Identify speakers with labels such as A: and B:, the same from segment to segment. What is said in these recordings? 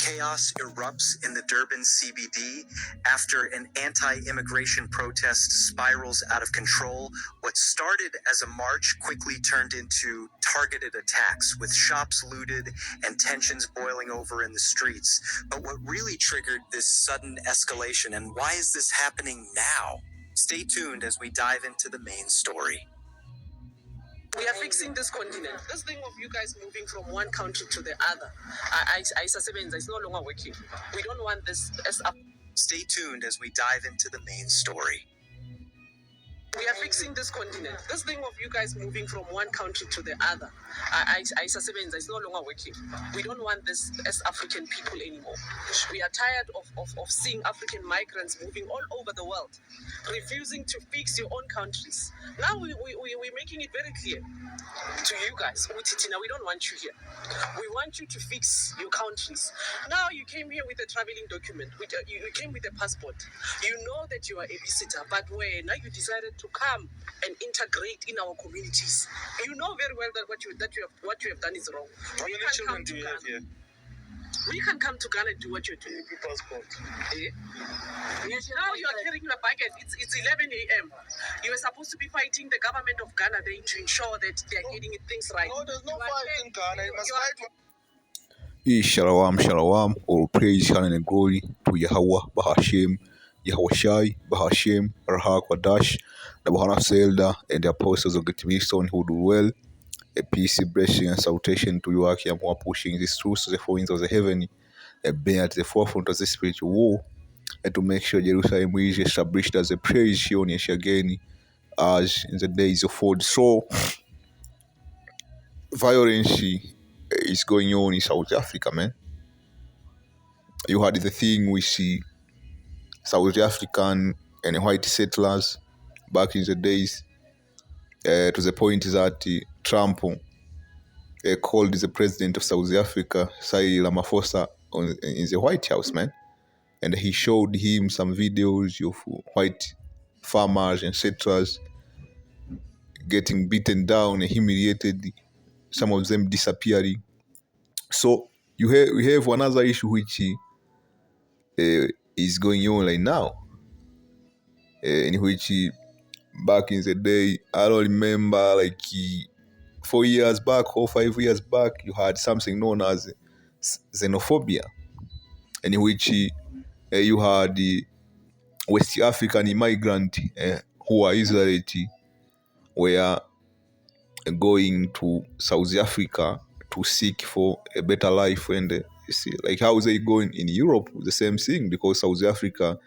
A: Chaos erupts in the Durban CBD after an anti-immigration protest spirals out of control. What started as a march quickly turned into targeted attacks, with shops looted and tensions boiling over in the streets. But what really triggered this sudden escalation, and why is this happening now? Stay tuned as we dive into the main story.
B: We are fixing this continent. This thing of you guys moving from one country to the other, it's no longer working. We don't want this as a...
A: Stay tuned as we dive into the main story.
B: We are fixing this continent. This thing of you guys moving from one country to the other, it's no longer working. We don't want this as African people anymore. We are tired of seeing African migrants moving all over the world, refusing to fix your own countries. Now we're making it very clear to you guys, we don't want you here. We want you to fix your countries. Now you came here with a traveling document. You came with a passport. You know that you are a visitor, but now you decided to come and integrate in our communities. You know very well that what you have done is wrong.
C: How many children do you have here?
B: We can come to Ghana and do what you're doing.
C: Passport.
B: Now you are carrying your baggage. It's 11 a.m. You were supposed to be fighting the government of Ghana there to ensure that they are getting things right.
C: No, there's no fight in Ghana. You must fight.
D: Shalom, all praise, honor, and glory to Yahweh, Bahashem, Yahushai, Bahashem, Rahak, Wadash, the Bahana Selda, and the apostles of the Wisdom who do well. A peace, blessing, and salutation to you, Aki, who are pushing these truths to the four winds of the heaven, and being at the forefront of the spiritual war, and to make sure Jerusalem is established as a praise here on again, as in the days of old. So, violence is going on in South Africa, man. You had the thing with the South African and white settlers back in the days, to the point that Trump called the president of South Africa, Cyril Ramaphosa, in the White House, man. And he showed him some videos of white farmers and settlers getting beaten down and humiliated, some of them disappearing. So we have another issue which is going on right now, in which back in the day, I don't remember, like 4 years back or 5 years back, you had something known as xenophobia, in which you had the West African immigrant who are Israelites were going to South Africa to seek for a better life, and you see, like how they going in Europe, the same thing, because South Africa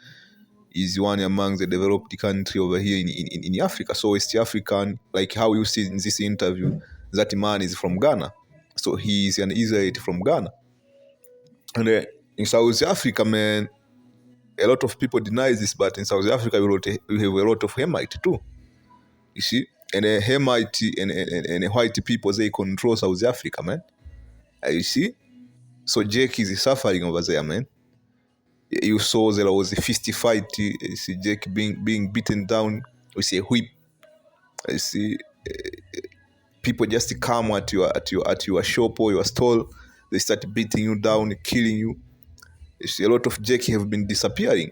D: is one among the developed country over here in Africa. So West African, like how you see in this interview, that man is from Ghana. So he is an Israelite from Ghana. And in South Africa, man, a lot of people deny this, but in South Africa, we have a lot of Hamite too. You see? And Hamite and white people, they control South Africa, man. You see? So Jake is suffering over there, man. You saw there was a fist fight. You see Jake being beaten down with a whip. You see people just come at your shop or your stall. They start beating you down, killing you. You see a lot of Jake have been disappearing.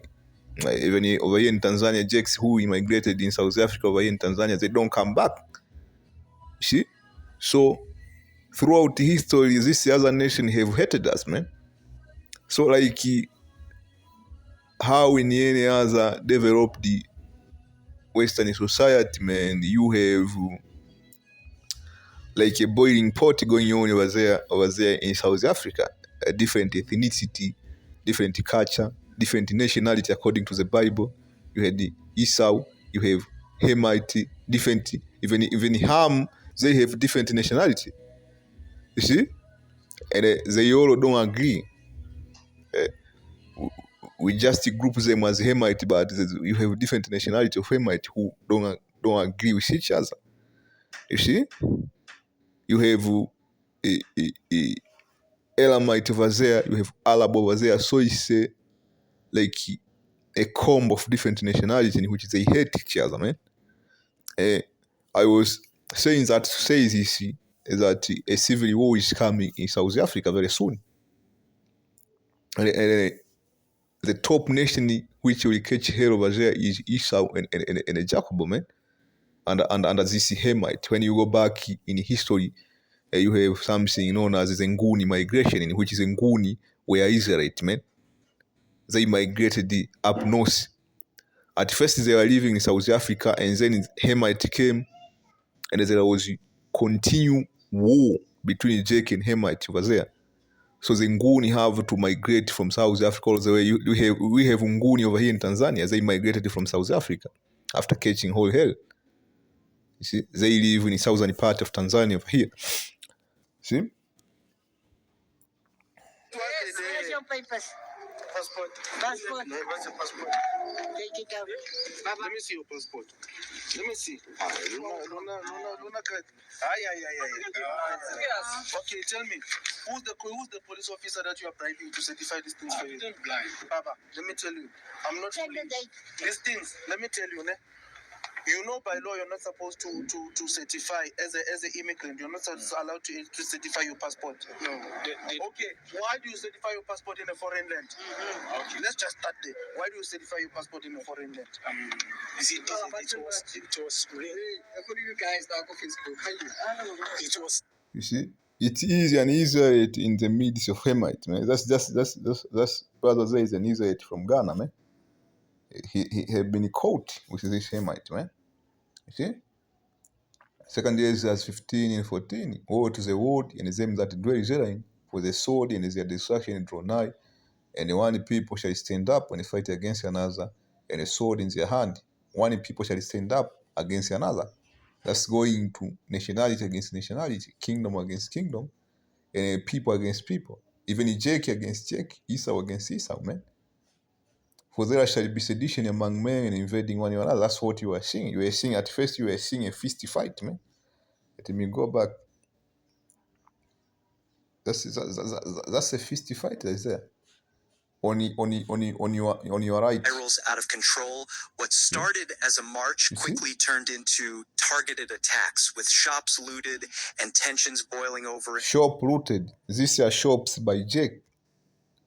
D: Even over here in Tanzania, Jakes who immigrated in South Africa over here in Tanzania, they don't come back. You see? So throughout history, this other nation have hated us, man. So like how in any other developed Western society, man, you have like a boiling pot going on over there in South Africa. A different ethnicity, different culture, different nationality according to the Bible. You had the Esau, you have Hamite, different, even Ham, they have different nationality. You see? And they all don't agree. We just group them as Hamite, but you have different nationality of Hamite who don't agree with each other. You see? You have Elamite over there, you have Arab over there, so it's like a comb of different nationalities in which they hate each other, man. I was saying that to say this, that a civil war is coming in South Africa very soon. the top nation which will catch hell over there is Esau and Jacob, man. And this Hamite. When you go back in history, you have something known as the Nguni migration, in which the Nguni were Israelites, man. They migrated up north. At first, they were living in South Africa, and then Hamite came, and there was continued war between Jake and Hamite over there. So the Nguni have to migrate from South Africa all the way. We have Nguni over here in Tanzania. They migrated from South Africa after catching whole hell. You see, they live in the southern part of Tanzania over here. See?
A: Where's your papers? Passport. Passport. What's your passport? Take it out. Let me see your passport. Let me see. Luna card. Okay, tell me, who's the police officer that you are bribing to certify these things for you? Baba, let me tell you, I'm not. These things, let me tell you, ne? You know, by law, you're not supposed to certify as an immigrant. You're not allowed to certify your passport. No. Okay. Why do you certify your passport in a foreign land? Okay. Let's just start there. Why do you certify your passport in a foreign land? It was really. You guys talk on Facebook. It was.
D: You see? It is an Israelite in the midst of Hamite, man. That's brother there is an Israelite from Ghana, man. He had been caught with this Hamite, man. You see? Second Ezra 15 and 14. Woe to the world and them that dwell therein, for the sword and their destruction draw nigh, and one people shall stand up and fight against another, and a sword in their hand. One people shall stand up against another. That's going to nationality against nationality, kingdom against kingdom, and people against people. Even Jake against Jake, Esau against Esau, man. For there shall be sedition among men and invading one another. That's what you are seeing. You were seeing at first, you were seeing a feisty fight, man. Let me go back. That's a feisty fight that's there. On your right.
A: Spirals out of control. What started as a march quickly turned into targeted attacks, with shops looted and tensions boiling over.
D: Shop looted. These are shops by Jake.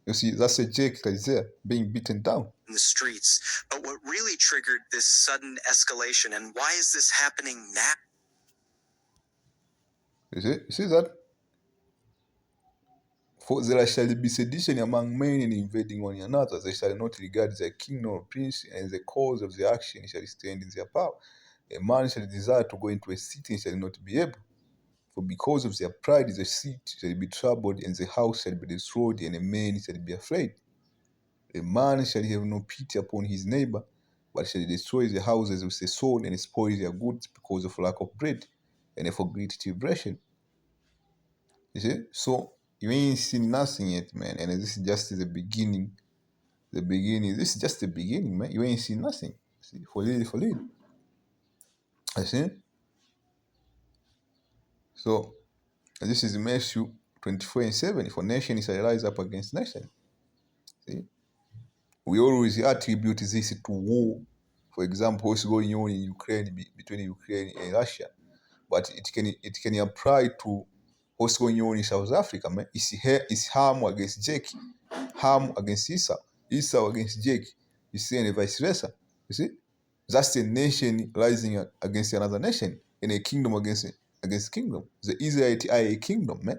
D: You see, that's a Jake that is there being beaten down
A: in the streets. But what really triggered this sudden escalation, and why is this happening now?
D: You see that? For there shall be sedition among men and invading one another. They shall not regard their king nor prince, and the cause of their action shall stand in their power. A man shall desire to go into a city and shall not be able. For because of their pride the city shall be troubled, and the house shall be destroyed, and a man shall be afraid. A man shall have no pity upon his neighbor, but shall destroy the houses with a sword and spoil their goods because of lack of bread and for great tribulation. You see? So you ain't seen nothing yet, man. And this is just the beginning. The beginning. This is just the beginning, man. You ain't seen nothing. See? For real. I see? So this is Matthew 24 and 7. For nation shall rise up against nation. See? We always attribute this to war. For example, what's going on in Ukraine, between Ukraine and Russia. But it can apply to what's going on in South Africa, man. It's harm against Jake, harm against Esau, Esau against Jake. You see, and vice versa. You see? That's a nation rising against another nation, and a kingdom against kingdom. The Israelites are a kingdom, man.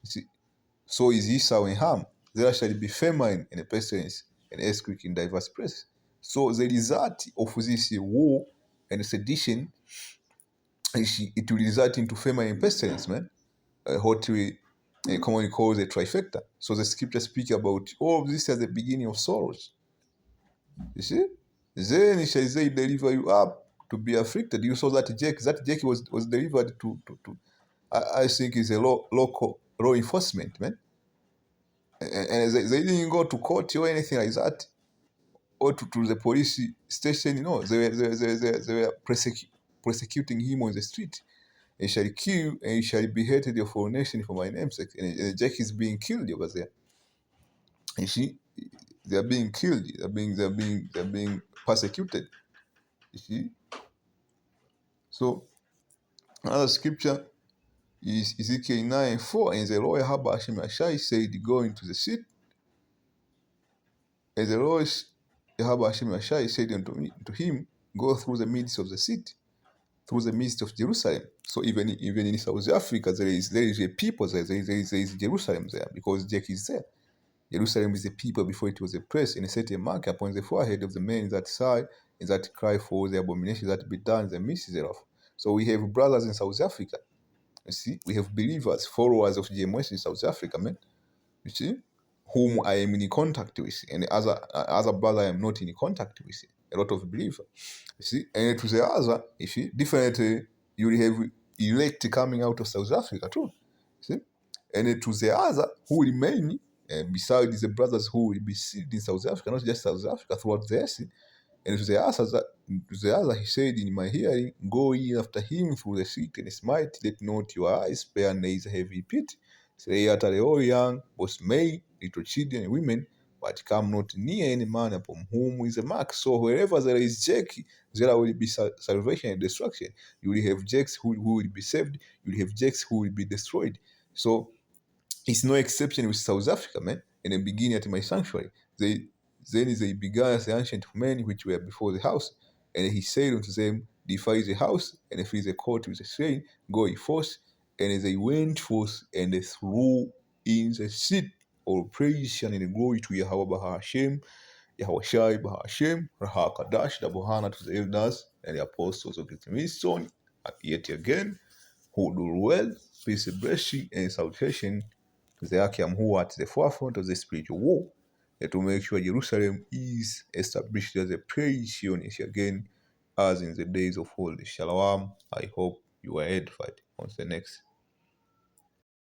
D: You see? So is Esau and Ham. There shall be famine and a pestilence and earthquake in diverse places. So the result of this war and sedition, it will result into famine and pestilence, man. What we commonly call the trifecta. So the scripture speaks about all of this as the beginning of sorrows. You see? Then shall they deliver you up to be afflicted. You saw that Jake was delivered to I think is a local law enforcement, man. And they didn't go to court or anything like that, or to the police station. You know, they were persecuting him on the street. And shall kill and shall be hated of all nations for my name's sake. And Jack is being killed over there. You see, they are being killed. They're being persecuted. You see. So another scripture is Ezekiel 9:4. And the Lord Hashem Ashai said, "Go into the city And the Lord Yahweh Hashem Yashai said unto him, go through the midst of the city, through the midst of Jerusalem. So even in South Africa, there is a people there. There is Jerusalem there because Jack is there. Jerusalem is the people before it was a place, and set a mark upon the forehead of the men that sigh and that cry for the abomination that be done in the midst thereof. So we have brothers in South Africa. You see, we have believers, followers of GMS in South Africa, man. You see, whom I am in contact with, and other brother I am not in contact with. A lot of believers. You see, and to the other, you see, different, you will have elect coming out of South Africa too. See, and to the other who remain, besides the brothers who will be sealed in South Africa, not just South Africa, throughout the earth. And to the other, he said in my hearing, go ye after him through the city and smite, let not your eyes spare neither heavy pit. Slay utterly all young, both male, little children, and women, but come not near any man upon whom is a mark. So wherever there is Jack, there will be salvation and destruction. You will have Jacks who will be saved, you will have Jacks who will be destroyed. So it's no exception with South Africa, man. In the beginning at my sanctuary, they began as the ancient men which were before the house, and he said unto them, defy the house, and fill the court with a slain, go ye forth. And they went forth, and they threw in the seat all praise and glory to Yahweh Bahar Hashem, Yahweh Shai Bahar Hashem, Raha Kadash, the Bohana to the elders and the apostles of the Mission, yet again, who do well, peace, blessing, and salvation to the Akim who are at the forefront of the spiritual war, and to make sure Jerusalem is established as a praise Zion is again, as in the days of old. Shalom. I hope you are edified. On to the next.